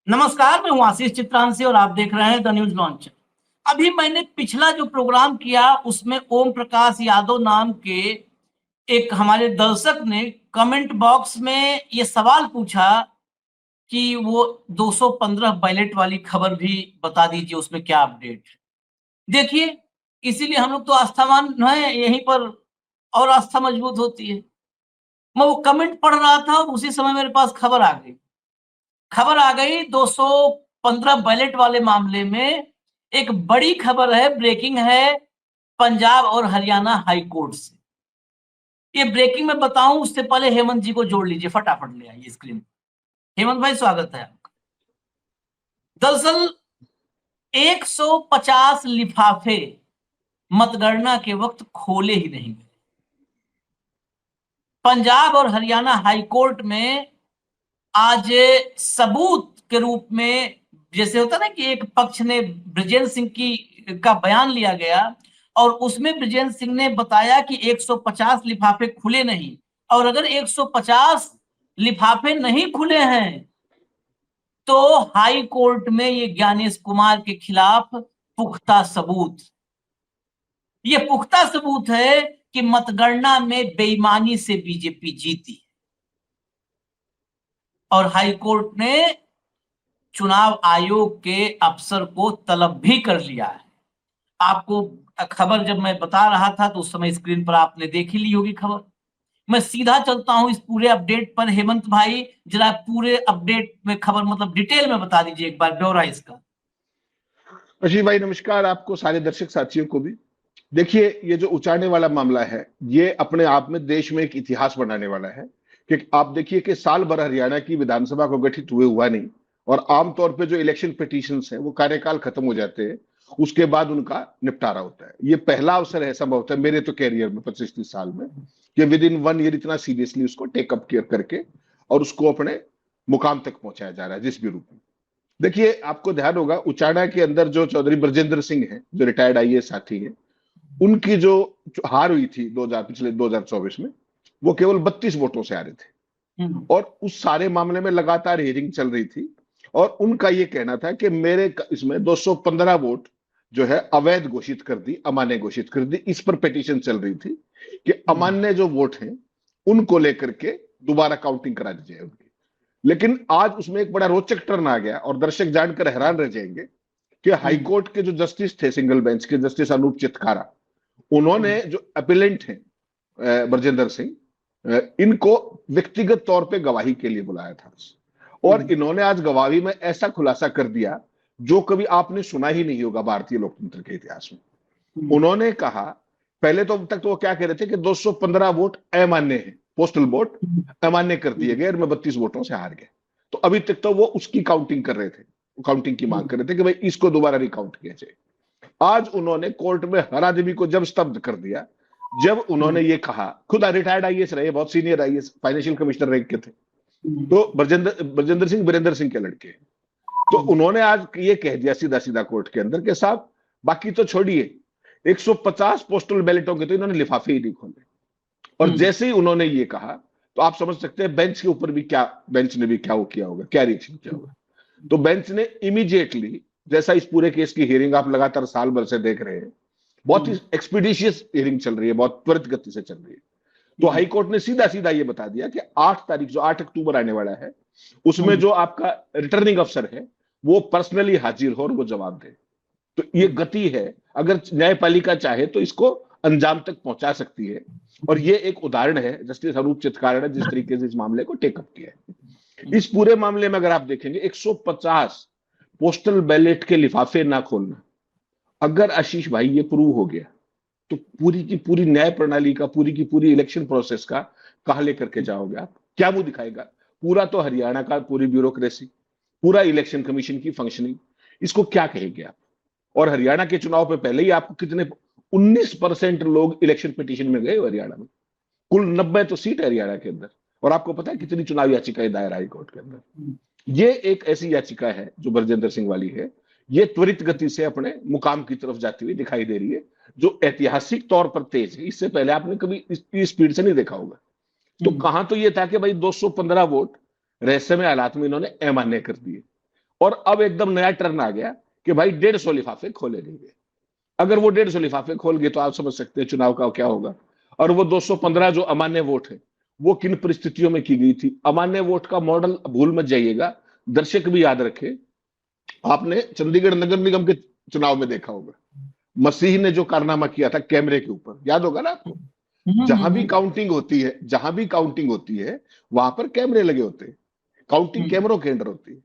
नमस्कार, मैं हूँ आशीष चित्रांशी और आप देख रहे हैं द न्यूज लॉन्च। अभी मैंने पिछला जो प्रोग्राम किया उसमें ओम प्रकाश यादव नाम के एक हमारे दर्शक ने कमेंट बॉक्स में ये सवाल पूछा कि वो 215 बैलेट वाली खबर भी बता दीजिए, उसमें क्या अपडेट है। देखिए, इसीलिए हम लोग तो आस्थावान हैं यहीं पर और आस्था मजबूत होती है। मैं वो कमेंट पढ़ रहा था और उसी समय मेरे पास खबर आ गई 215 बैलेट वाले मामले में। एक बड़ी खबर है, ब्रेकिंग है पंजाब और हरियाणा हाई कोर्ट से। ये ब्रेकिंग में बताऊं उससे पहले हेमंत जी को जोड़ लीजिए, फटाफट ले आइए स्क्रीन पर। हेमंत भाई, स्वागत है आपका। दरअसल 150 लिफाफे मतगणना के वक्त खोले ही नहीं गए। पंजाब और हरियाणा हाई कोर्ट में आज सबूत के रूप में, जैसे होता ना कि एक पक्ष ने ब्रजेंद्र सिंह की का बयान लिया गया और उसमें ब्रजेंद्र सिंह ने बताया कि 150 लिफाफे खुले नहीं, और अगर 150 लिफाफे नहीं खुले हैं तो हाई कोर्ट में ये ज्ञानेश कुमार के खिलाफ पुख्ता सबूत, ये पुख्ता सबूत है कि मतगणना में बेईमानी से बीजेपी जीती। और हाई कोर्ट ने चुनाव आयोग के अफसर को तलब भी कर लिया है। आपको खबर जब मैं बता रहा था तो उस समय स्क्रीन पर आपने देख ही ली होगी खबर। मैं सीधा चलता हूं इस पूरे अपडेट पर। हेमंत भाई, जरा पूरे अपडेट में खबर मतलब डिटेल में बता दीजिए एक बार ब्यौरा इसका। अजीत भाई नमस्कार, आपको सारे दर्शक साथियों को भी। देखिए, ये जो उचाड़ने वाला मामला है ये अपने आप में देश में एक इतिहास बनाने वाला है। कि आप देखिए कि साल भर हरियाणा की विधानसभा को गठित हुए हुआ नहीं, और आमतौर पे जो इलेक्शन पिटीशंस हैं वो कार्यकाल खत्म हो जाते हैं, उसके बाद उनका निपटारा होता है। ये पहला अवसर है, संभव होता है मेरे तो कैरियर में 25-30 साल में, कि विद इन 1 ईयर इतना सीरियसली उसको टेकअप केयर करके और उसको अपने मुकाम तक पहुंचाया जा रहा है जिस भी रूप में। देखिए, आपको ध्यान होगा उचाड़ा के अंदर जो चौधरी ब्रजेंद्र सिंह हैं, जो रिटायर्ड आईएएस साथी हैं, उनकी जो हार हुई थी 2000 पिछले 2024 में, वो केवल 32 वोटों से हारे थे। और उस सारे मामले में लगातार हियरिंग चल रही थी, और उनका ये कहना था कि मेरे इसमें 215 वोट जो है अवैध घोषित कर दी, अमान्य घोषित कर दी। इस पर पिटीशन चल रही थी कि अमान्य जो वोट हैं उनको लेकर के दोबारा काउंटिंग करा दी जाए उनकी। लेकिन आज उसमें एक बड़ा रोचक टर्न आ गया, और दर्शक जानकर हैरान रह जाएंगे कि हाईकोर्ट के जो जस्टिस थे, सिंगल बेंच के जस्टिस अनूप चितकारा, उन्होंने जो अपीलेंट हैं ब्रजेंद्र सिंह, इनको व्यक्तिगत तौर पे गवाही के लिए बुलाया था। और इन्होंने आज गवाही में ऐसा खुलासा कर दिया जो कभी आपने सुना ही नहीं होगा भारतीय लोकतंत्र के इतिहास में। उन्होंने कहा, पहले तो अब तक तो वो क्या कह रहे थे कि 215 वोट अमान्य है, पोस्टल वोट अमान्य कर दिए गए और मैं 32 वोटों से हार गया। तो अभी तक तो वो उसकी काउंटिंग कर रहे थे, काउंटिंग की मांग कर रहे थे कि भाई इसको दोबारा रिकाउंट किया जाए। आज उन्होंने कोर्ट में हर आदमी को जब स्तब्ध कर दिया, जब उन्होंने ये कहा, खुद रिटायर्ड आईएएस रहे, बहुत senior IAS, financial commissioner rank के थे, तो ब्रजेंद्र सिंह वीरेंद्र सिंह के लड़के। तो उन्होंने आज ये कह दिया सीधा सीधा कोर्ट के अंदर कि साहब बाकी तो छोड़िए, 150 पोस्टल बैलेटों के तो इन्होंने लिफाफे ही नहीं खोले। और जैसे ही उन्होंने ये कहा तो आप समझ सकते हैं बेंच के ऊपर भी क्या, बेंच ने भी क्या वो किया होगा, क्या रिएक्शन किया होगा। तो बेंच ने इमीडिएटली, जैसा इस पूरे केस की हियरिंग आप लगातार साल भर से देख रहे हैं, बहुत ही एक्सपीडिशियस हियरिंग चल रही है, बहुत त्वरित गति से चल रही है। तो हाई कोर्ट ने सीधा सीधा ये बता दिया कि 8 तारीख, जो 8 अक्टूबर आने वाला है, उसमें जो आपका रिटर्निंग अफसर है वो पर्सनली हाजिर हो और वो जवाब दे। तो ये गति है, अगर न्यायपालिका चाहे तो इसको अंजाम तक पहुंचा सकती है। और ये एक उदाहरण है जस्टिस अनूप चितकारा ने जिस तरीके से इस मामले को टेकअप किया है। इस पूरे मामले में अगर आप देखेंगे 150 पोस्टल बैलेट के लिफाफे ना खोलना, अगर आशीष भाई ये प्रूव हो गया तो पूरी की पूरी न्याय प्रणाली का, पूरी की पूरी इलेक्शन प्रोसेस का कहां लेकर के जाओगे आप, क्या मुंह दिखाएगा पूरा तो हरियाणा का, पूरी ब्यूरोक्रेसी, पूरा इलेक्शन कमीशन की फंक्शनिंग, इसको क्या कहेंगे आप। और हरियाणा के चुनाव पे पहले ही आपको कितने 19% लोग इलेक्शन पिटीशन में गए हरियाणा में, कुल 90 तो सीट है हरियाणा के अंदर। और आपको पता है कितनी चुनाव याचिकाएं दायर हाई कोर्ट के अंदर। ये एक ऐसी याचिका है जो ब्रजेंद्र सिंह वाली है, ये त्वरित गति से अपने मुकाम की तरफ जाती हुई दिखाई दे रही है, जो ऐतिहासिक तौर पर तेज है। इससे पहले आपने कभी इस स्पीड से नहीं देखा होगा। तो कहां तो ये था कि भाई 215 वोट रहस्यमय हालात में इन्होंने अमान्य कर दिए, और अब एकदम नया टर्न आ गया कि भाई 150 लिफाफे खोले नहीं गए। अगर वो 150 लिफाफे खोल गए तो आप समझ सकते हैं चुनाव का क्या होगा। और वो 215 जो अमान्य वोट है वो किन परिस्थितियों में की गई थी। अमान्य वोट का मॉडल भूल मत जाइएगा, दर्शक भी याद रखे, आपने चंडीगढ़ नगर निगम के चुनाव में देखा होगा, मसीह ने जो कारनामा किया था कैमरे के ऊपर, याद होगा ना आपको। जहां भी काउंटिंग होती है, जहां भी काउंटिंग होती है वहां पर कैमरे लगे होते हैं, काउंटिंग कैमरों के अंदर होती है।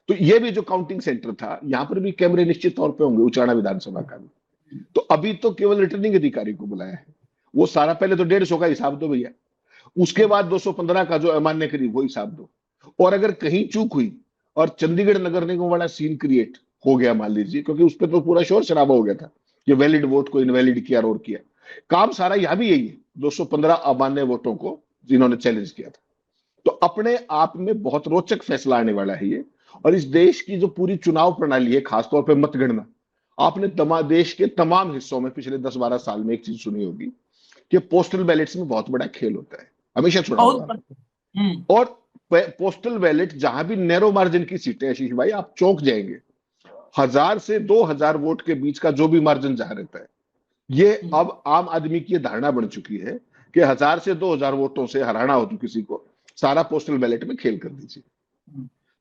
तो ये भी जो काउंटिंग सेंटर था यहां पर भी कैमरे निश्चित तौर पे होंगे, उचाना विधानसभा का भी। तो अभी तो केवल रिटर्निंग अधिकारी को बुलाया है, वो सारा पहले तो 150 का हिसाब दो भैया, उसके बाद 215 का जो अमान्य करीब वो हिसाब दो। और अगर कहीं चूक हुई और चंडीगढ़ नगर निगम वाला सीन क्रिएट हो गया मान लीजिए, क्योंकि उस पर तो पूरा शोर शराबा हो गया था कि वैलिड वोट को इनवैलिड किया और किया, काम सारा यहां भी यही है, 215 अमान्य वोटों को जिन्होंने चैलेंज किया था। तो अपने आप में बहुत रोचक फैसला आने वाला है ये। और इस देश की जो पूरी चुनाव प्रणाली है, खासतौर पर मतगणना, आपने देश के तमाम हिस्सों में पिछले 10-12 साल में एक चीज सुनी होगी कि पोस्टल बैलेट्स में बहुत बड़ा खेल होता है, हमेशा सुना होगा। और पोस्टल बैलेट जहां भी नैरो मार्जिन की सीटें, आशीष भाई आप चौंक जाएंगे, 1000 से 2000 वोट के बीच का जो भी मार्जिन जहां रहता है, ये अब आम आदमी की धारणा बन चुकी है कि 1000 से 2000 वोटों से हराना हो तो किसी को, सारा पोस्टल बैलेट में खेल कर दीजिए।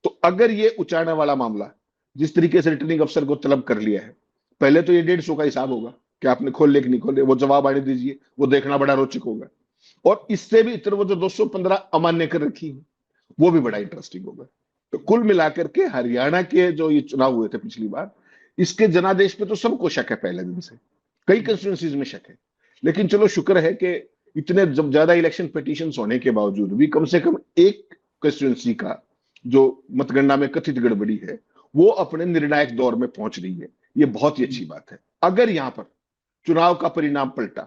तो अगर ये उचाना वाला मामला जिस तरीके से रिटर्निंग अफसर को तलब कर लिया है, पहले तो ये 150 का हिसाब होगा कि आपने खोले कि नहीं खोले, वो जवाब आने दीजिए, वो देखना बड़ा रोचक होगा। और इससे भी इतर वो जो 215 अमान्य कर रखी है वो भी बड़ा इंटरेस्टिंग होगा। तो कुल मिलाकर के हरियाणा के जो ये चुनाव हुए थे पिछली बार, इसके जनादेश पे तो सबको शक है पहले दिन से, कई कंस्टिट्यूंसीज में शक है। लेकिन चलो शुक्र है कि इतने ज्यादा इलेक्शन पिटीशंस होने के बावजूद भी कम से कम एक कंस्टिट्यूंसी का जो मतगणना में कथित गड़बड़ी है वो अपने निर्णायक दौर में पहुंच रही है, ये बहुत ही अच्छी बात है। अगर यहां पर चुनाव का परिणाम पलटा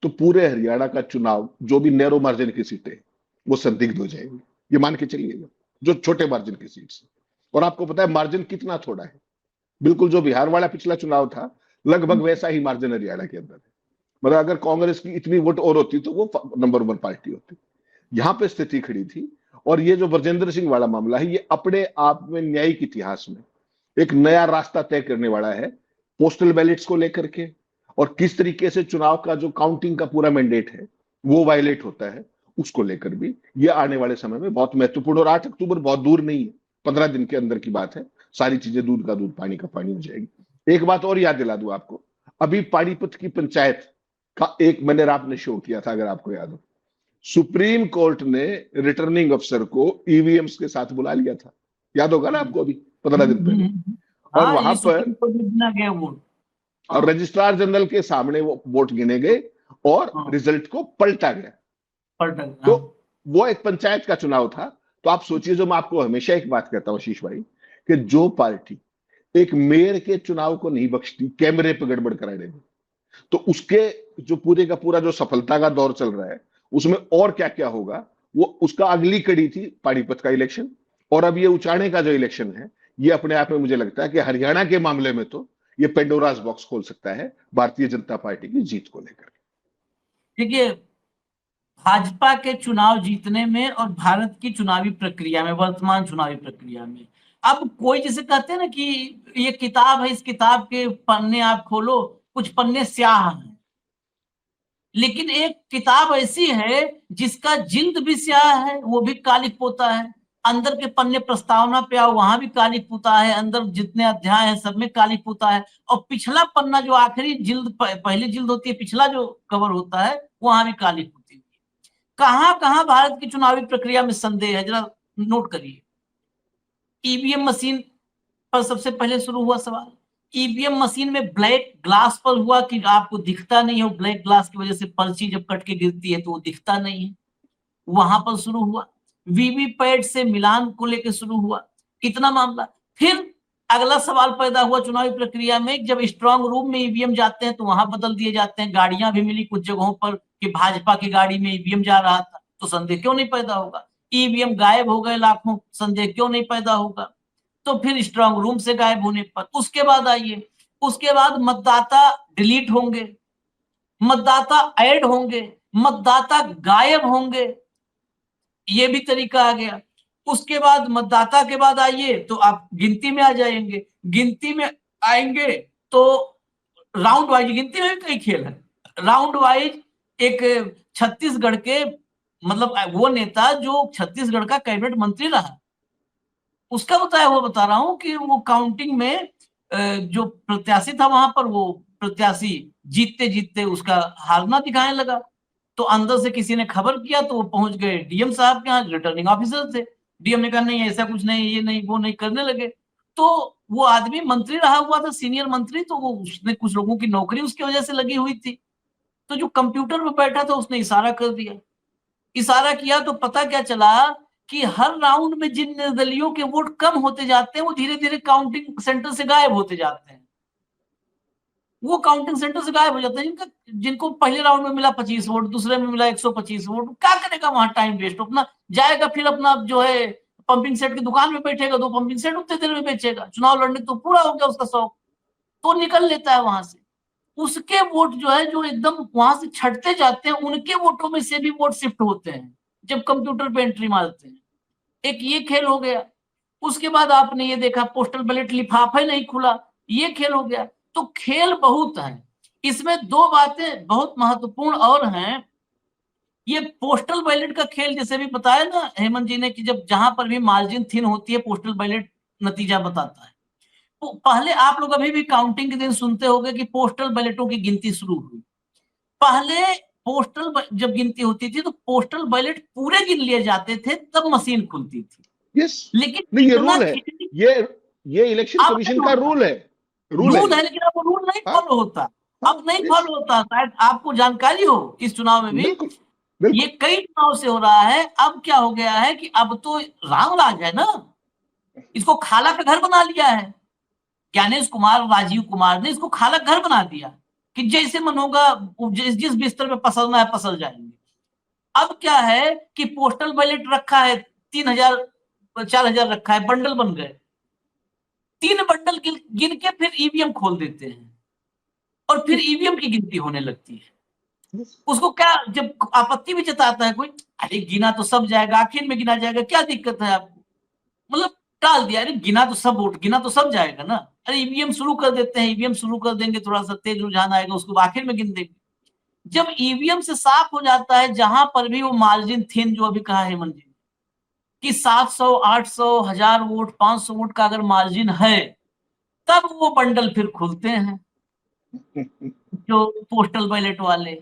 तो पूरे हरियाणा का चुनाव जो भी नैरो मार्जिन की सीटें वो संदिग्ध हो जाएंगी, ये मान के चलिएगा, जो छोटे मार्जिन की सीट्स। और आपको पता है मार्जिन कितना थोड़ा है, बिल्कुल जो बिहार वाला पिछला चुनाव था लगभग वैसा ही मार्जिन हरियाणा के अंदर है। मतलब अगर कांग्रेस की इतनी वोट और होती तो वो नंबर 1 पार्टी होती, यहां पे स्थिति खड़ी थी। और ये जो ब्रजेंद्र सिंह वाला मामला है ये अपने आप में न्यायिक इतिहास में एक नया रास्ता तय करने वाला है, पोस्टल बैलेट्स को लेकर के, और किस तरीके से चुनाव का जो काउंटिंग का पूरा मैंडेट है वो वायलेट होता है, उसको लेकर भी ये आने वाले समय में बहुत महत्वपूर्ण। और 8 अक्टूबर बहुत दूर नहीं है, 15 दिन के अंदर की बात है, सारी चीजें दूध का दूध पानी का पानी हो जाएगी। एक बात और याद दिला दूं आपको, अभी पानीपत की पंचायत का एक मैंने आपने शो किया था, अगर आपको याद हो, सुप्रीम कोर्ट ने रिटर्निंग अफसर को ईवीएम्स के साथ बुला लिया था, याद होगा ना आपको, अभी 15 दिन पहले। और वहां पर और रजिस्ट्रार जनरल के सामने वो वोट गिने गए और रिजल्ट को पलटा गया। तो वो एक पंचायत का चुनाव था। तो आप सोचिए, जो मैं आपको हमेशा एक बात कहता हूं आशीष भाई, कि जो पार्टी एक मेयर के चुनाव को नहीं बख्शती कैमरे पे गड़बड़ कराने में, तो उसके जो पूरे का पूरा जो सफलता का दौर चल रहा है उसमें और क्या क्या होगा, वो उसका अगली कड़ी थी पानीपत का इलेक्शन। और अब ये उचाने का जो इलेक्शन है ये अपने आप में मुझे लगता है कि हरियाणा के मामले में तो ये पेंडोरास बॉक्स खोल सकता है भारतीय जनता पार्टी की जीत को लेकर। देखिए, भाजपा के चुनाव जीतने में और भारत की चुनावी प्रक्रिया में, वर्तमान चुनावी प्रक्रिया में, अब कोई जैसे कहते हैं ना कि ये किताब है, इस किताब के पन्ने आप खोलो, कुछ पन्ने स्याह हैं, लेकिन एक किताब ऐसी है जिसका जिल्द भी स्याह है, वो भी कालिक पोता है, अंदर के पन्ने प्रस्तावना पे आओ वहां भी कालिक पुता है, अंदर जितने अध्याय है सब में कालिक पुता है, और पिछला पन्ना जो आखिरी जिल्द, पहली जिल्द होती है, पिछला जो कवर होता है वहां भी कालिक पुती है। कहां कहां भारत की चुनावी प्रक्रिया में संदेह है, जरा नोट करिए। ईवीएम मशीन पर सबसे पहले शुरू हुआ सवाल, ईवीएम मशीन में ब्लैक ग्लास पर हुआ कि आपको दिखता नहीं हो, ब्लैक ग्लास की वजह से पर्ची जब कट के गिरती है तो वो दिखता नहीं है, वहां पर शुरू हुआ। वीवीपैट से मिलान को लेकर शुरू हुआ, कितना मामला। फिर अगला सवाल पैदा हुआ चुनावी प्रक्रिया में, जब स्ट्रांग रूम में ईवीएम जाते हैं तो वहां बदल दिए जाते हैं, गाड़ियां भी मिली कुछ जगहों पर कि भाजपा की गाड़ी में ईवीएम जा रहा था, तो संदेह क्यों नहीं पैदा होगा। ईवीएम गायब हो गए लाखों, संदेह क्यों नहीं पैदा होगा। तो फिर स्ट्रांग रूम से गायब होने पर उसके बाद आइए, उसके बाद मतदाता डिलीट होंगे, मतदाता ऐड होंगे, मतदाता गायब होंगे, ये भी तरीका आ गया। उसके बाद मतदाता के बाद आइए तो आप गिनती में आ जाएंगे, गिनती में आएंगे तो राउंड वाइज गिनती में भी कई खेल है। राउंड वाइज एक छत्तीसगढ़ के मतलब वो नेता जो छत्तीसगढ़ का कैबिनेट मंत्री रहा, उसका बताया हुआ बता रहा हूं कि वो काउंटिंग में जो प्रत्याशी था वहां पर, वो प्रत्याशी जीतते जीतते उसका हारना दिखाने लगा। तो अंदर से किसी ने खबर किया तो वो पहुंच गए डीएम साहब के यहाँ, रिटर्निंग ऑफिसर थे। डीएम ने कहा नहीं ऐसा कुछ नहीं, ये नहीं वो नहीं, करने लगे। तो वो आदमी मंत्री रहा हुआ था, सीनियर मंत्री, तो वो उसने कुछ लोगों की नौकरी उसकी वजह से लगी हुई थी। तो जो कंप्यूटर में बैठा था उसने इशारा कर दिया, इशारा किया तो पता क्या चला कि हर राउंड में जिन निर्दलियों के वोट कम होते जाते हैं वो धीरे धीरे काउंटिंग सेंटर से गायब होते जाते हैं। वो काउंटिंग सेंटर से गायब हो जाते हैं जिनको पहले राउंड में मिला 25 वोट, दूसरे में मिला 125 वोट। क्या करेगा वहां, टाइम वेस्ट, अपना जाएगा फिर अपना जो है पंपिंग सेट की दुकान में बैठेगा, 2 पंपिंग सेट उतने देर में बेचेगा। चुनाव लड़ने तो पूरा हो गया उसका शौक, तो निकल लेता है वहां से। उसके वोट जो है जो एकदम वहां से छटते जाते हैं, उनके वोटों में से भी वोट शिफ्ट होते हैं जब कंप्यूटर पे एंट्री मारते हैं। एक ये खेल हो गया। उसके बाद आपने ये देखा पोस्टल बैलेट लिफाफा नहीं खुला, ये खेल हो गया। तो खेल बहुत है इसमें। 2 बातें बहुत महत्वपूर्ण और हैं। ये पोस्टल बैलेट का खेल जैसे भी बताया ना हेमंत जी ने कि जब जहां पर भी मार्जिन थिन होती है पोस्टल बैलेट नतीजा बताता है। तो पहले आप लोग अभी भी काउंटिंग के दिन सुनते होंगे कि पोस्टल बैलेटों की गिनती शुरू हुई। पहले जब गिनती होती थी तो पोस्टल बैलेट पूरे गिन लिए जाते थे, तब मशीन खुलती थी। यस, लेकिन नहीं ये इतना रूल है, ये इलेक्शन अब कमीशन नहीं का होता। रूल है, रूल है रूल ये। है लेकिन अब वो रूल नहीं हाँ फॉलो होता। हाँ, अब नहीं यस, फॉलो होता, शायद आपको जानकारी हो इस चुनाव में भी। बिल्कुल ये बिल्कुल। कई चुनाव से हो रहा है। अब क्या हो गया है कि अब तो राम राज है ना, इसको खाला का घर बना लिया है। ज्ञानेश कुमार, राजीव कुमार ने इसको खाला घर बना दिया कि जैसे मन होगा जिस जिस बिस्तर पे पसरना है पसर जाएंगे। अब क्या है कि पोस्टल बैलेट रखा है 3000 4000 रखा है, बंडल बन गए। 3 बंडल गिन के फिर ईवीएम खोल देते हैं और फिर ईवीएम की गिनती होने लगती है। उसको क्या जब आपत्ति भी जताता है कोई, अरे गिना तो सब जाएगा, आखिर में गिना जाएगा, क्या दिक्कत है आपको, मतलब टाल दिया। अरे गिना तो सब वोट, गिना तो सब जाएगा ना। अरे ईवीएम शुरू कर देते हैं, ईवीएम शुरू कर देंगे, थोड़ा सा तेज रुझान आएगा, उसको आखिर में गिन देंगे। जब ईवीएम से साफ हो जाता है जहां पर भी वो मार्जिन थिन जो अभी कहा हेमंत जी कि 700 800 1000 वोट 500 वोट का अगर मार्जिन है, तब वो बंडल फिर खुलते हैं जो पोस्टल बैलेट वाले।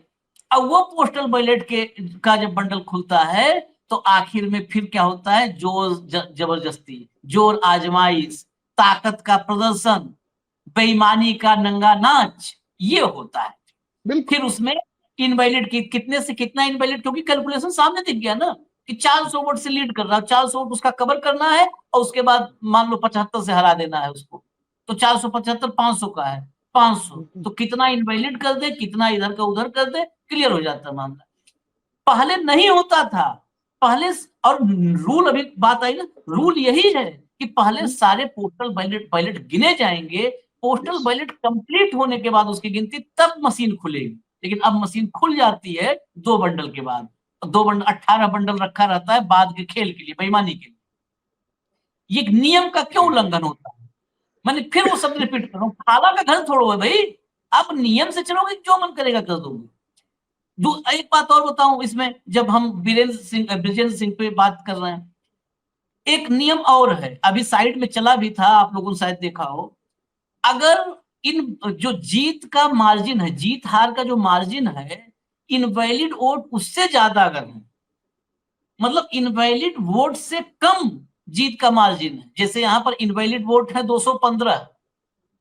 अब वो पोस्टल बैलेट के का जब बंडल खुलता है तो आखिर में फिर क्या होता है, जोर जबरदस्ती, जोर आजमाइश, ताकत का प्रदर्शन, बेईमानी का नंगा नाच, ये होता है। बिल्कुल फिर उसमें इनवैलिड की कितने से कितना इनवैलिड, क्योंकि कैलकुलेशन सामने दिख गया ना कि 400 वोट से लीड कर रहा है, 400 वोट उसका कवर करना है और उसके बाद मान लो 75 से हरा देना है उसको। तो 475 500 का है, 500 तो कितना इनवैलिड कर दे, कितना इधर का उधर कर दे, क्लियर हो जाता है मामला। पहले नहीं होता था। पहले और रूल, अभी बात आई ना, रूल यही है कि पहले सारे पोस्टल बैलेट बैलेट गिने जाएंगे, पोस्टल यस, बैलेट कंप्लीट होने के बाद उसकी गिनती, तब मशीन खुलेगी। लेकिन अब मशीन खुल जाती है 2 बंडल के बाद। 2 बंडल 18 बंडल रखा रहता है बाद के खेल के लिए, बेईमानी के लिए। ये नियम का क्यों उल्लंघन होता है? मैंने फिर वो शब्द रिपीट कर रहा हूँ, खाला का घर थोड़ो है भाई। आप नियम से चलोगे, जो मन करेगा कर दोगे। एक बात और बताऊं इसमें, जब हम ब्रिजेंद्र सिंह पे बात कर रहे हैं, एक नियम और है, अभी साइड में चला भी था, आप लोगों ने शायद देखा हो। अगर इन जो जीत का मार्जिन है, जीत हार का जो मार्जिन है, इनवैलिड वोट उससे ज्यादा अगर है, मतलब इनवैलिड वोट से कम जीत का मार्जिन है, जैसे यहां पर इनवैलिड वोट है 215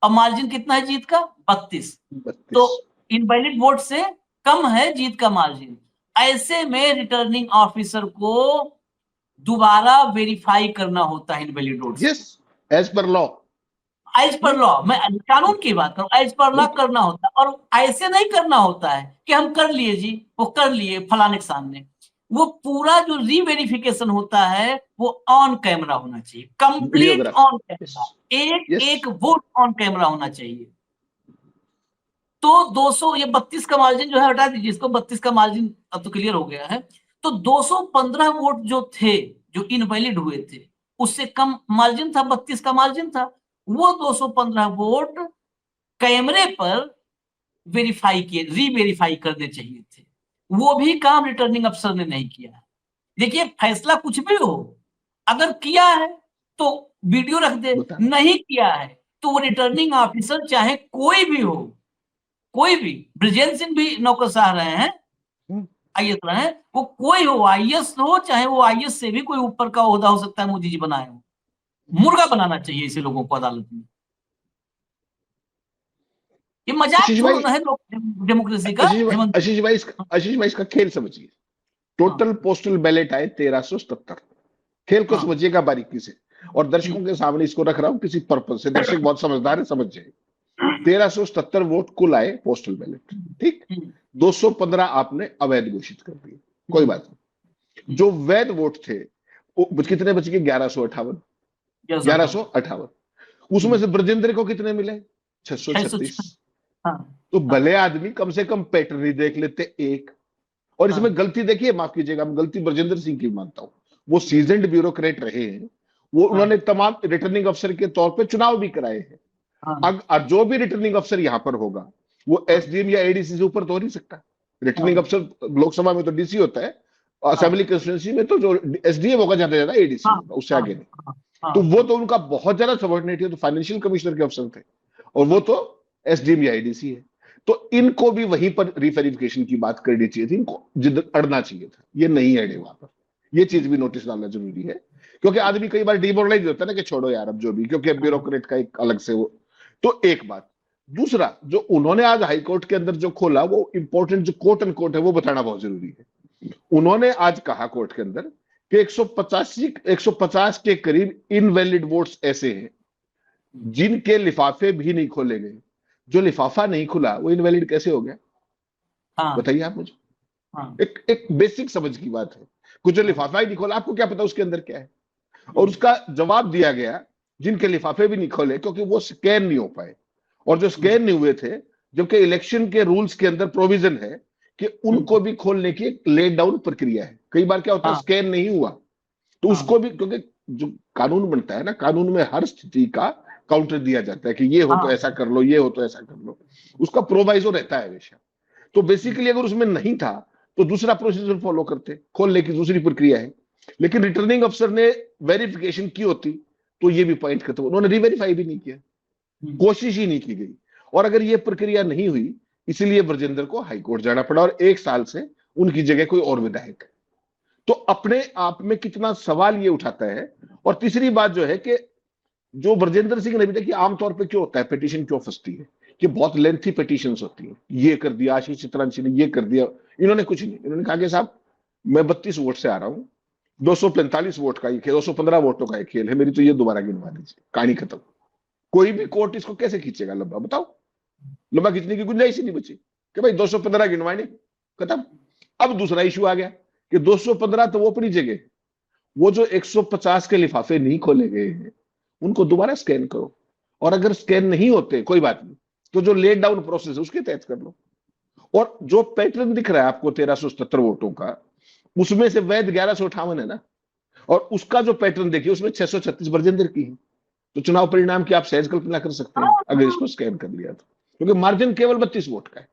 और मार्जिन कितना है जीत का 32, तो 32। इनवैलिड वोट से कम है जीत का मार्जिन। ऐसे में रिटर्निंग ऑफिसर को दोबारा वेरीफाई करना होता है इनवैलिड वोट से। Yes, as per law. As per law, मैं कानून की बात करूं, एज पर लॉ बिल्कुल करना होता है। और ऐसे नहीं करना होता है कि हम कर लिए जी, वो कर लिए फलाने के सामने। वो पूरा जो रीवेरिफिकेशन होता है वो ऑन कैमरा होना चाहिए, complete videograph. On yes, camera, एक यस, एक वोट ऑन कैमरा होना चाहिए। तो 200, ये 32 का मार्जिन जो है हटा दीजिए इसको, 32 का मार्जिन अब तो क्लियर हो गया है। तो 215 वोट जो थे, जो इनवैलिड हुए थे, उससे कम मार्जिन था, 32 का मार्जिन था। वो 215 वोट कैमरे पर वेरीफाई किए, री-वेरीफाई करने चाहिए थे। वो भी काम रिटर्निंग अफसर ने नहीं किया। देखिए, फैसला कुछ भी हो, अगर किया है तो वीडियो रख दे, नहीं किया है तो वो रिटर्निंग ऑफिसर चाहे कोई भी हो, कोई भी, ब्रिजेंद्र सिंह भी नौकरशाह रहे हैं, आईएएस रहे हैं, वो कोई हो, आईएएस हो चाहे वो आईएएस से भी कोई ऊपर का ओहदा हो सकता है, मोदी जी बनाए हो, मुर्गा बनाना चाहिए ऐसे लोगों को अदालत में। ये मजाक आशीष छोड़ भाई, रहे हैं डेमोक्रेसी का। हेमंत आशीष भाई इसका खेल समझिए। टोटल पोस्टल बैलेट आए 1377। खेल को समझिएगा बारीकी से, और दर्शकों के सामने इसको रख रहा हूं किसी पर्पज से, दर्शक बहुत समझदार है, समझ जाए। 1377 वोट कुल आए पोस्टल बैलेट, ठीक। 215 आपने अवैध घोषित कर दिए, कोई बात नहीं। जो वैध वोट थे वो कितने बच गए? 1158। 1158। उसमें से ब्रजेंद्र को कितने मिले? 636। तो भले आदमी कम से कम पैटर्न ही देख लेते एक। और इसमें गलती देखिए, माफ कीजिएगा, मैं गलती ब्रजेंद्र सिंह की मानता हूं। वो सीजन्ड ब्यूरोक्रेट रहे हैं, वो उन्होंने तमाम रिटर्निंग अफसर के तौर पे चुनाव भी कराए हैं। जो भी रिटर्निंग अफसर यहां पर होगा वो एसडीएम या एडीसी से ऊपर तो हो नहीं सकता। रिटर्निंग अफसर लोकसभा में तो डीसी होता है, असेंबली कंस्टिट्यूंसी में तो जो एसडीएम होगा ज्यादा ज्यादा एडीसी होगा, उससे आगे नहीं। तो वो तो उनका बहुत ज्यादा सबॉर्डिनेट है, तो फाइनेंशियल कमिश्नर के अफसर थे, और वो तो एसडीएम या एडीसी है। तो इनको भी वहीं पर रिवेरिफिकेशन की बात करनी चाहिए थी, इनको जिद अड़ना चाहिए था, ये नहीं अड़े वहां पर। ये चीज भी नोटिस डालना जरूरी है, क्योंकि आदमी कई बार डिमोरलाइज होता है ना कि छोड़ो यार अब जो भी, क्योंकि ब्यूरोक्रेट का एक अलग से वो। तो एक बात। दूसरा, जो उन्होंने आज हाईकोर्ट के अंदर जो खोला, वो इंपॉर्टेंट जो कोट एंड कोट है वो बताना बहुत जरूरी है। उन्होंने आज कहा कोर्ट के अंदर कि 150 के करीब इनवैलिड वोट्स ऐसे हैं जिनके लिफाफे भी नहीं खोले गए। जो लिफाफा नहीं खुला वो इनवैलिड कैसे हो गया? बताइए आप मुझे। एक बेसिक समझ की बात है। कुछ जो लिफाफा ही नहीं खोला, आपको क्या पता उसके अंदर क्या है? और उसका जवाब दिया गया, जिनके लिफाफे भी नहीं खोले क्योंकि वो स्कैन नहीं हो पाए, और जो स्कैन नहीं हुए थे, जबकि इलेक्शन के रूल्स के अंदर प्रोविजन है कि उनको भी खोलने की एक लेट डाउन प्रक्रिया है। कई बार क्या होता है, स्कैन नहीं हुआ तो उसको भी, क्योंकि जो कानून बनता है ना, कानून में हर स्थिति का काउंटर दिया जाता है कि ये हो तो ऐसा कर लो, ये हो तो ऐसा कर लो, उसका प्रोवाइजो रहता है हमेशा। तो बेसिकली अगर उसमें नहीं था तो दूसरा प्रोसीजर फॉलो करते, खोलने की दूसरी प्रक्रिया है। लेकिन रिटर्निंग अफसर ने वेरिफिकेशन की होती तो ये भी पॉइंट खत्म। उन्होंने रिवेरीफाई भी नहीं किया, कोशिश ही नहीं की गई। और अगर ये प्रक्रिया नहीं हुई, इसलिए ब्रजेंद्र को हाईकोर्ट जाना पड़ा, और 1 साल से उनकी जगह कोई और विधायक है। तो अपने आप में कितना सवाल ये उठाता है। और तीसरी बात जो है कि जो ब्रजेंद्र सिंह ने भी देखिए, आमतौर पे क्यों होता है, पिटीशन क्यों फंसती है कि बहुत लेंथी पिटीशंस होती है। ये कर दिया आशीष चित्रांशी ने, ये कर दिया। इन्होंने कुछ नहीं, इन्होंने कहा कि साहब मैं 32 वोट से आ रहा हूं, 245 वोट का ये खेल, 215 वोटों का ये खेल है, मेरी तो ये दोबारा गिनवा दीजिए, कहानी खत्म। कोई भी कोर्ट इसको कैसे खींचेगा लंबा? बताओ, लंबा खींचने की गुंजाइश ही नहीं बची कि भाई 215 गिनवाने, खत्म। अब दूसरा इशू आ गया कि 215 तो वो अपनी जगह, वो जो 150 के लिफाफे नहीं खोले गए हैं उनको दोबारा स्कैन करो, और अगर स्कैन नहीं होते कोई बात नहीं, तो जो लेट डाउन प्रोसेस है उसके तहत कर लो। और जो पैटर्न दिख रहा है आपको 1377 वोटों का, उसमें से वैध 1158 है ना, और उसका जो पैटर्न देखिए उसमें 636 ब्रजेंद्र की है। तो चुनाव परिणाम की आप सहज कल्पना कर सकते हैं अगर इसको स्कैन कर लिया तो, क्योंकि मार्जिन केवल 32 वोट का है।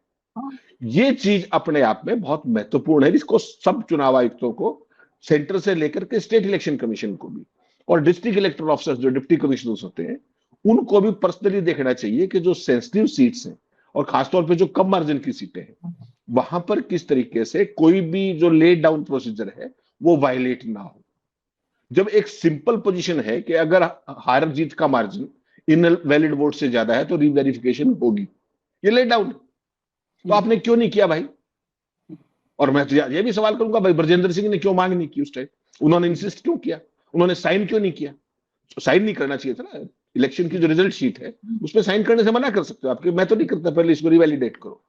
ये चीज अपने आप में बहुत महत्वपूर्ण है, इसको सब चुनाव आयुक्तों को, सेंटर से लेकर के स्टेट इलेक्शन कमीशन को भी, और डिस्ट्रिक्ट इलेक्टोरल ऑफिसर्स जो डिप्टी कमिश्नर्स होते हैं उनको भी पर्सनली देखना चाहिए कि जो सेंसिटिव सीट्स हैं, और खासतौर पे जो कम मार्जिन की सीटें हैं, वहां पर किस तरीके से कोई भी जो लेट डाउन प्रोसीजर है वो वायलेट ना हो। जब एक सिंपल पोजीशन है कि अगर हार जीत का मार्जिन इन वैलिड वोट से ज्यादा है तो रीवेरिफिकेशन होगी, ये लेट डाउन, तो आपने क्यों नहीं किया भाई? और मैं तो ये भी सवाल करूंगा भाई, ब्रजेंद्र सिंह ने क्यों मांग नहीं की उस टाइम? उन्होंने इंसिस्ट क्यों किया? उन्होंने साइन क्यों नहीं किया? साइन नहीं करना चाहिए था ना। इलेक्शन की जो रिजल्ट शीट है उस पर साइन करने से मना कर सकते हो आपके, मैं तो नहीं करता, पहले इसको रिवैलिडेट करो।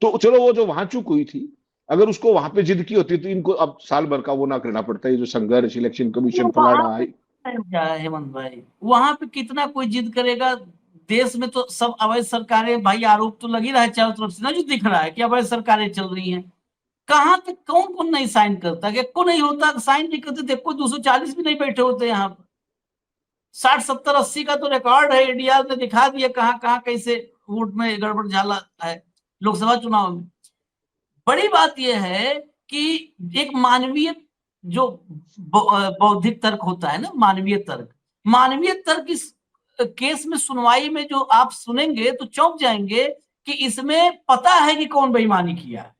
तो चलो वो जो वहां चूक हुई थी, अगर उसको वहां पे जिद की होती तो इनको अब साल भर का वो ना करना पड़ता, ये जो संघर्ष, इलेक्शन कमीशन फलाना है। हेमंत भाई, वहां पे कितना कोई जिद करेगा? देश में तो सब अवैध सरकारें, भाई आरोप तो लगी रहा है चारों तरफ से ना, जो दिख रहा है कि अवैध सरकारें चल रही हैं। कहां तक कौन कौन नहीं साइन करता, कि को नहीं होता, साइन नहीं करते थे, कोई 240 भी नहीं बैठे होते यहाँ पर। 60 70 80 का तो रिकॉर्ड है, एडीआर ने दिखा दिया कहां कहां कैसे वोट में गड़बड़ झाला है लोकसभा चुनाव में। बड़ी बात यह है कि एक मानवीय जो बौद्धिक तर्क होता है ना, मानवीय तर्क इस केस में सुनवाई में जो आप सुनेंगे तो चौंक जाएंगे कि इसमें पता है कि कौन बेईमानी किया।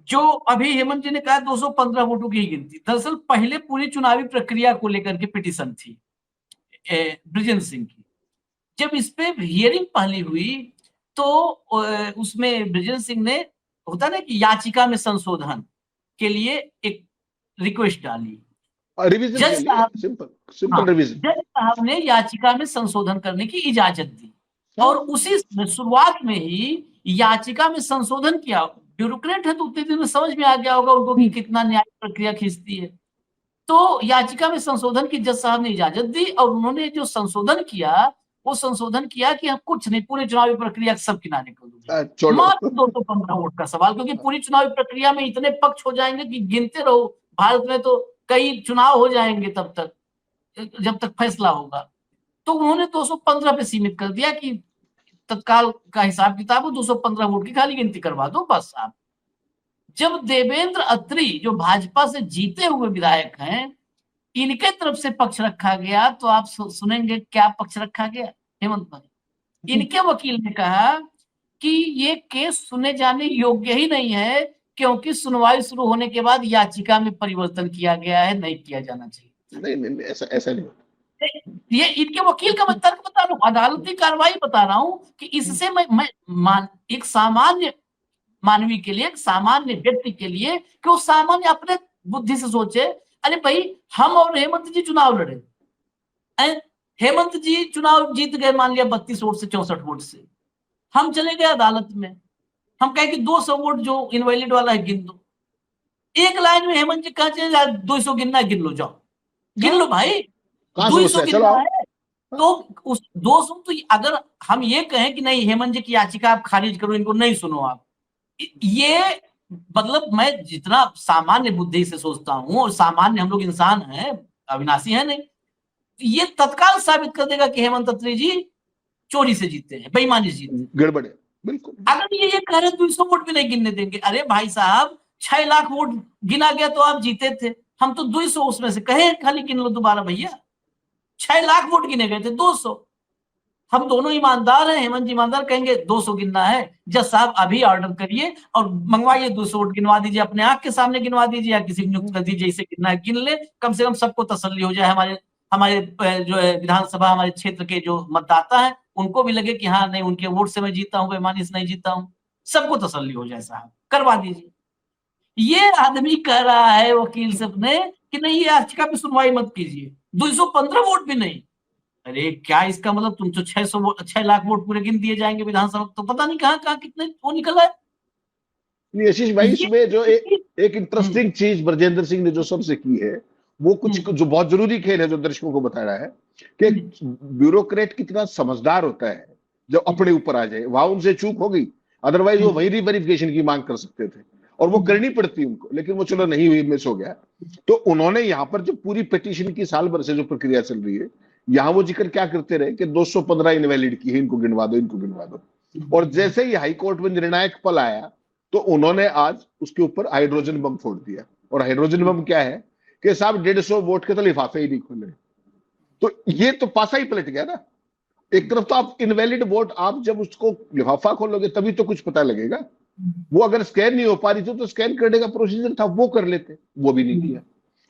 जो अभी हेमंत जी ने कहा 215 वोटों की गिनती, दरअसल पहले पूरी चुनावी प्रक्रिया को लेकर के पिटीशन थी बृजेंद्र सिंह की। जब इस पे हियरिंग पहली हुई तो उसमें बृजेंद्र सिंह ने, होता ना कि याचिका में संशोधन के लिए एक रिक्वेस्ट डाली, रिवीजन जज के लिए, साहब, सिंपल रिवीजन। जज साहब ने याचिका में संशोधन करने की इजाजत दी और उसी शुरुआत में ही याचिका में संशोधन किया। ब्यूरोक्रेट है तो उतने दिन में समझ में आ गया होगा उनको कि कितना न्याय प्रक्रिया खींचती है। तो याचिका में संशोधन की जज साहब ने इजाजत दी और उन्होंने जो संशोधन किया वो संशोधन किया कि हम कुछ नहीं, पूरी चुनावी प्रक्रिया सब किनारे कर दूंगे, मात्र 215 वोट का सवाल, क्योंकि पूरी चुनावी प्रक्रिया में इतने पक्ष हो जाएंगे कि गिनते रहो। भारत में तो कई चुनाव हो जाएंगे तब तक, जब तक फैसला होगा। तो उन्होंने 215 पे सीमित कर दिया कि तत्काल का हिसाब किताब हो, 215 वोट की खाली गिनती करवा दो बस आप। जब देवेंद्र अत्री जो भाजपा से जीते हुए विधायक हैं, इनके तरफ से पक्ष रखा गया, तो आप सुनेंगे क्या पक्ष रखा गया हेमंत भाई। इनके वकील ने कहा कि ये केस सुने जाने योग्य ही नहीं है, क्योंकि सुनवाई शुरू होने के बाद याचिका में परिवर्तन किया गया है, नहीं किया जाना चाहिए। नहीं, ऐसा नहीं। ये इनके वकील का मैं तर्क बता रहा हूँ, अदालती कार्रवाई बता रहा हूँ कि इससे मैं एक सामान्य मानवी के लिए, एक सामान्य व्यक्ति के लिए, कि वो सामान्य अपने बुद्धि से सोचे, अरे भाई हम और हेमंत जी चुनाव लड़े, हेमंत जी चुनाव जीत गए मान लिया 32 वोट से 64 वोट से, हम चले गए अदालत में, हम कहे कि 200 वोट जो इनवैलिड वाला है गिन दो। एक लाइन में हेमंत जी कहे 200 गिनना, गिन लो, जाओ गिन लो भाई, 200 गिनना है। तो उस 200, तो अगर हम ये कहें कि नहीं हेमंत जी की याचिका आप खारिज करो, इनको नहीं सुनो आप, ये मतलब मैं जितना सामान्य बुद्धि से सोचता हूं, और सामान्य हम लोग इंसान हैं, अविनाशी है नहीं, ये तत्काल साबित कर देगा कि हेमंत अत्री जी चोरी से जीते हैं, बेईमानी से जीते हैं, गड़बड़ है बिल्कुल। अगर ये कह रहे 200 वोट भी नहीं गिनने देंगे, अरे भाई साहब 6 लाख वोट गिना गया तो आप जीते थे, हम तो 200 उसमें से कहे खाली गिन लो दोबारा भैया, 6 लाख वोट गिने गए थे 200, हम दोनों ईमानदार हैं, हेमंत जी ईमानदार, कहेंगे 200 गिनना है, जज साहब अभी ऑर्डर करिए और मंगवाइए 200 वोट गिनवा दीजिए, अपने आंख के सामने गिनवा दीजिए, या किसी नियुक्त कर दीजिए, इसे गिनना है गिन ले, कम से कम सबको तसल्ली हो जाए, हमारे हमारे जो है विधानसभा, हमारे क्षेत्र के जो मतदाता है उनको भी लगे कि हाँ नहीं उनके वोट से मैं जीता हूँ, बेईमानी से नहीं जीता हूँ, सबको तसल्ली हो जाए, साहब करवा दीजिए। ये आदमी कह रहा है वकील साहब ने कि नहीं ये याचिका पे सुनवाई मत कीजिए, 215 वोट भी नहीं। अरे क्या इसका मतलब, तुम तो 6 लाख वोट पूरे गिन दिए जाएंगे विधानसभा, तो पता नहीं कहाँ कहाँ कितने वो निकल आए। आशीष भाई, इसमें जो एक इंटरेस्टिंग चीज ब्रजेंद्र सिंह ने जो सबसे की है, वो कुछ जो बहुत जरूरी खेल है जो दर्शकों को बता रहा है कि ब्यूरोक्रेट कितना समझदार होता है जब अपने ऊपर आ जाए। वहां उनसे चूक हो गई, अदरवाइज वो वही वेरिफिकेशन की मांग कर सकते थे और वो करनी पड़ती उनको, लेकिन वो चलो नहीं हुई, मिस हो गया। तो उन्होंने यहाँ पर जो पूरी पिटीशन की साल भर से जो प्रक्रिया चल रही है, यहाँ वो जिक्र क्या करते रहे कि 215 इनवैलिड की है, इनको गिनवा दो, इनको गिनवा दो। और जैसे ही हाईकोर्ट में निर्णायक पल आया तो उन्होंने आज उसके ऊपर हाइड्रोजन बम फोड़ दिया। और हाइड्रोजन बम क्या है कि साहब 150 वोट के तो लिफाफे ही नहीं खोले। तो ये तो पासा ही पलट गया ना। एक तरफ तो आप इनवैलिड वोट, आप जब उसको लिफाफा खोलोगे तभी तो कुछ पता लगेगा। वो अगर स्कैन नहीं हो पा रही थी तो स्कैन करने का प्रोसीजर था, वो कर लेते, वो भी नहीं किया।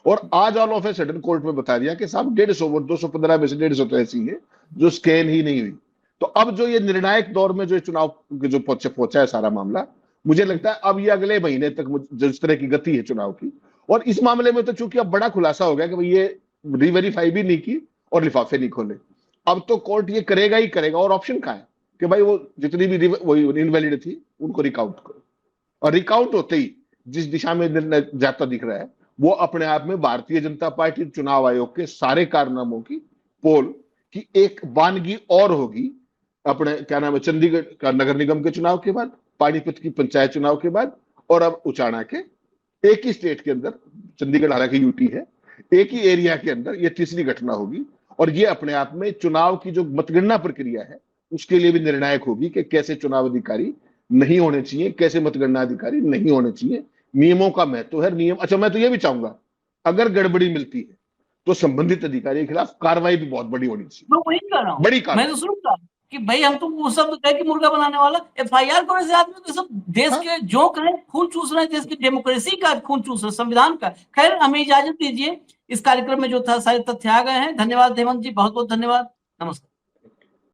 और आज all of a sudden court में बता दिया कि साहब 150 वोट, 215 में से 150 तो ऐसी है जो स्कैन ही नहीं हुई। तो अब जो ये निर्णायक दौर में जो चुनाव जो पहुंचा है सारा मामला, मुझे लगता है अब ये अगले महीने तक जिस तरह की गति है चुनाव की, और इस मामले में तो चूंकि अब बड़ा खुलासा हो गया कि भाई ये रीवेरीफाई भी नहीं की और लिफाफे नहीं खोले, अब तो कोर्ट ये करेगा ही करेगा। और ऑप्शन कहाँ है कि भाई वो जितनी भी वही इनवैलिड थी उनको रिकाउंट करो। और रिकाउंट होते ही जिस दिशा में निर्णय जाता दिख रहा है, वो अपने आप में भारतीय जनता पार्टी चुनाव आयोग के सारे कारनामों की पोल की एक वानगी और होगी। अपने क्या नाम है, चंडीगढ़ का नगर निगम के चुनाव के बाद, पानीपत की पंचायत चुनाव के बाद, और अब उचाना के एक ही स्टेट के अंदर, चंडीगढ़ हालांकि यूटी है, एक ही एरिया के अंदर ये तीसरी घटना होगी और ये अपने आप में चुनाव की जो मतगणना प्रक्रिया है उसके लिए भी निर्णायक होगी कि कैसे चुनाव अधिकारी नहीं होने चाहिए, कैसे मतगणना अधिकारी नहीं होने चाहिए। नियमों का महत्व है, नियम। अच्छा, मैं तो ये भी चाहूंगा अगर गड़बड़ी मिलती है तो संबंधित अधिकारी के खिलाफ कार्रवाई भी बहुत बड़ी होनी चाहिए, मैं वही कह रहा हूँ, बड़ी मैं कार्रवाई। तो शुरू कहा कि भाई हम तो वो सब कहे कि मुर्गा बनाने वाला FIR करने से आदमी तो सब देश हाँ? के जो कहे खून चूस रहे हैं, देश की डेमोक्रेसी का खून चूस रहे हैं, संविधान का। खैर हमें इजाजत दीजिए, इस कार्यक्रम में जो था सारे तथ्य आ गए हैं। धन्यवाद हेमंत जी, बहुत बहुत धन्यवाद, नमस्कार।